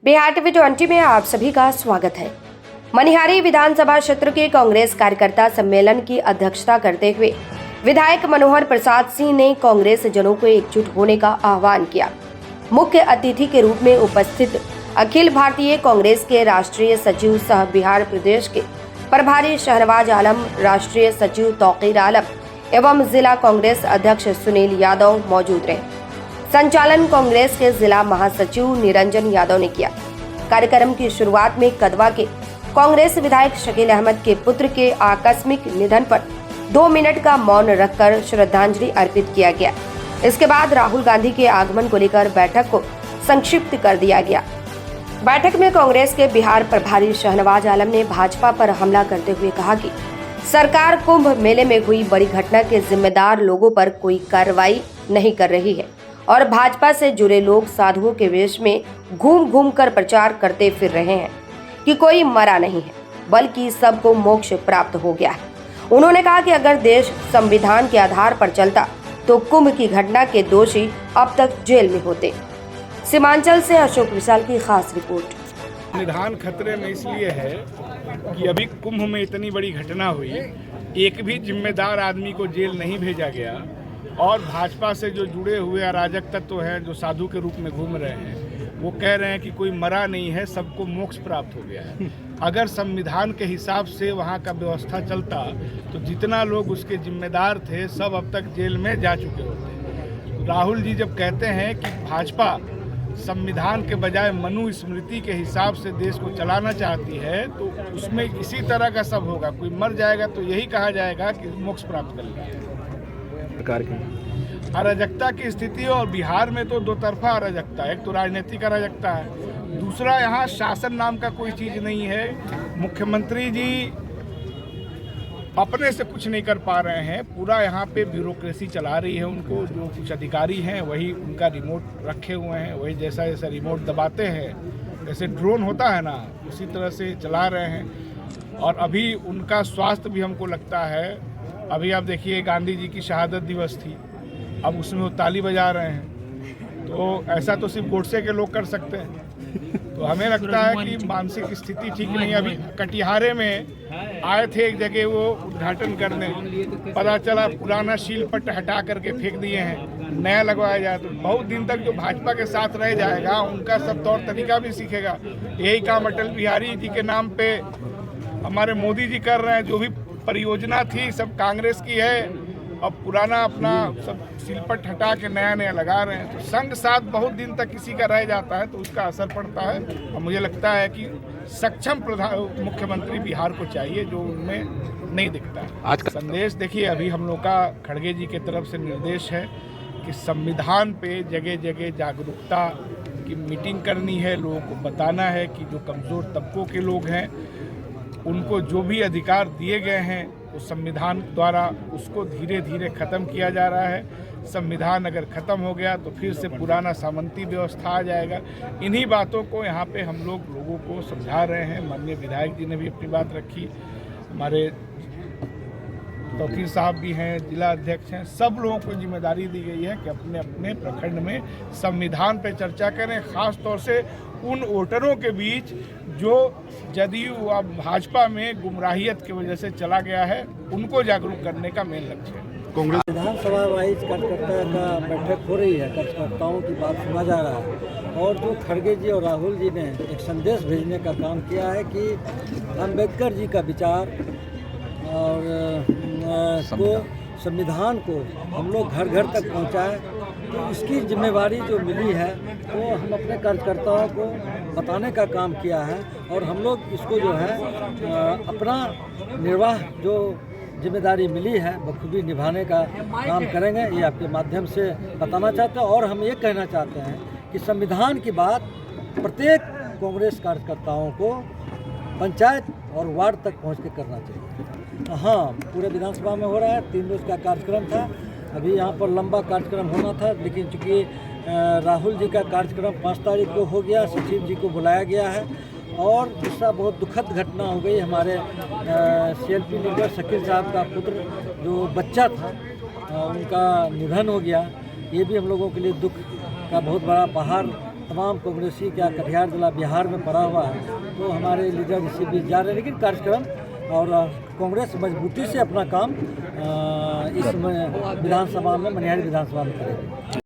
Bihar TV 20 में आप सभी का स्वागत है। मनिहारी विधानसभा क्षेत्र के कांग्रेस कार्यकर्ता सम्मेलन की अध्यक्षता करते हुए विधायक मनोहर प्रसाद सिंह ने कांग्रेस जनों को एकजुट होने का आह्वान किया। मुख्य अतिथि के रूप में उपस्थित अखिल भारतीय कांग्रेस के राष्ट्रीय सचिव सह बिहार प्रदेश के प्रभारी शहनवाज आलम, राष्ट्रीय सचिव तौकीर आलम एवं जिला कांग्रेस अध्यक्ष सुनील यादव मौजूद रहे। संचालन कांग्रेस के जिला महासचिव निरंजन यादव ने किया। कार्यक्रम की शुरुआत में कदवा के कांग्रेस विधायक शकील अहमद के पुत्र के आकस्मिक निधन पर 2 मिनट का मौन रखकर श्रद्धांजलि अर्पित किया गया। इसके बाद राहुल गांधी के आगमन को लेकर बैठक को संक्षिप्त कर दिया गया। बैठक में कांग्रेस के बिहार प्रभारी शहनवाज आलम ने भाजपा पर हमला करते हुए कहा कि सरकार कुंभ मेले में हुई बड़ी घटना के जिम्मेदार लोगों पर कोई कार्रवाई नहीं कर रही है और भाजपा से जुड़े लोग साधुओं के वेश में घूम घूम कर प्रचार करते फिर रहे हैं कि कोई मरा नहीं है, बल्कि सबको मोक्ष प्राप्त हो गया है। उन्होंने कहा कि अगर देश संविधान के आधार पर चलता तो कुंभ की घटना के दोषी अब तक जेल में होते। सीमांचल से अशोक विशाल की खास रिपोर्ट। संविधान खतरे में इसलिए है कि अभी कुंभ में इतनी बड़ी घटना हुई, एक भी जिम्मेदार आदमी को जेल नहीं भेजा गया और भाजपा से जो जुड़े हुए अराजक तत्व हैं, जो साधु के रूप में घूम रहे हैं, वो कह रहे हैं कि कोई मरा नहीं है, सबको मोक्ष प्राप्त हो गया है। अगर संविधान के हिसाब से वहाँ का व्यवस्था चलता तो जितना लोग उसके जिम्मेदार थे सब अब तक जेल में जा चुके होते। राहुल जी जब कहते हैं कि भाजपा संविधान के बजाय मनुस्मृति के हिसाब से देश को चलाना चाहती है, तो उसमें इसी तरह का सब होगा। कोई मर जाएगा तो यही कहा जाएगा कि मोक्ष प्राप्त कर लिया। सरकार की अराजकता की स्थिति, और बिहार में तो दो तरफा अराजकता है। एक तो राजनीतिक अराजकता है, दूसरा यहाँ शासन नाम का कोई चीज़ नहीं है। मुख्यमंत्री जी अपने से कुछ नहीं कर पा रहे हैं, पूरा यहाँ पे ब्यूरोक्रेसी चला रही है। उनको जो कुछ अधिकारी हैं वही उनका रिमोट रखे हुए हैं, वही जैसा जैसा रिमोट दबाते हैं, जैसे ड्रोन होता है ना, उसी तरह से चला रहे हैं। और अभी उनका स्वास्थ्य भी हमको लगता है, अभी आप देखिए गांधी जी की शहादत दिवस थी, अब उसमें वो ताली बजा रहे हैं, तो ऐसा तो सिर्फ गोडसे के लोग कर सकते हैं। तो हमें लगता है कि मानसिक स्थिति ठीक नहीं। अभी कटिहारे में आए थे एक जगह वो उद्घाटन करने, पता चला पुराना शील पट्ट हटा करके फेंक दिए हैं, नया लगवाया जाए। तो बहुत दिन तक जो भाजपा के साथ रह जाएगा उनका सब तौर तरीका भी सीखेगा। यही काम अटल बिहारी जी के नाम पे हमारे मोदी जी कर रहे हैं। जो भी परियोजना थी सब कांग्रेस की है, अब पुराना अपना सब सिलपट हटा के नया नया लगा रहे हैं। तो संग साथ बहुत दिन तक किसी का रह जाता है तो उसका असर पड़ता है। और मुझे लगता है कि सक्षम मुख्यमंत्री बिहार को चाहिए, जो उनमें नहीं दिखता है। आज का संदेश देखिए, अभी हम लोग का खड़गे जी के तरफ से निर्देश है कि संविधान पे जगह जगह जागरूकता की मीटिंग करनी है, लोगों को बताना है कि जो कमज़ोर तबकों के लोग हैं उनको जो भी अधिकार दिए गए हैं वो संविधान द्वारा उसको धीरे धीरे ख़त्म किया जा रहा है। संविधान अगर ख़त्म हो गया तो फिर से पुराना सामंती व्यवस्था आ जाएगा। इन्हीं बातों को यहाँ पे हम लोगों को समझा रहे हैं। माननीय विधायक जी ने भी अपनी बात रखी, हमारे तौकीर साहब भी हैं, जिला अध्यक्ष हैं, सब लोगों को जिम्मेदारी दी गई है कि अपने अपने प्रखंड में संविधान पर चर्चा करें। ख़ास तौर से उन वोटरों के बीच जो जदयू अब भाजपा में गुमराहियत की वजह से चला गया है, उनको जागरूक करने का मेन लक्ष्य है। कांग्रेस विधानसभा वाइज कार्यकर्ता का बैठक हो रही है, कार्यकर्ताओं की बात सुना जा रहा है। और जो खड़गे जी और राहुल जी ने एक संदेश भेजने का काम किया है कि अम्बेडकर जी का विचार और संविधान को हम लोग घर घर तक पहुंचाएं। तो इसकी जिम्मेवारी जो मिली है वो हम अपने कार्यकर्ताओं को बताने का काम किया है और हम लोग इसको जो है अपना निर्वाह जो जिम्मेदारी मिली है बखूबी निभाने का काम करेंगे, ये आपके माध्यम से बताना चाहते हैं। और हम ये कहना चाहते हैं कि संविधान की बात प्रत्येक कांग्रेस कार्यकर्ताओं को पंचायत और वार्ड तक पहुंच के करना चाहिए। हाँ, पूरे विधानसभा में हो रहा है, 3 रोज का कार्यक्रम था। अभी यहाँ पर लंबा कार्यक्रम होना था, लेकिन चूँकि राहुल जी का कार्यक्रम 5 तारीख को हो गया, सचिव जी को बुलाया गया है। और दूसरा बहुत दुखद घटना हो गई, हमारे CLP लीडर शकील साहब का पुत्र जो बच्चा था उनका निधन हो गया। ये भी हम लोगों के लिए दुख का बहुत बड़ा पहाड़ तमाम कांग्रेसी क्या कटिहार जिला बिहार में पड़ा हुआ है, तो हमारे लीडर इसी बीच जा रहे हैं। लेकिन कार्यक्रम और कांग्रेस मजबूती से अपना काम इस विधानसभा में, मनिहारी विधानसभा में करेगी।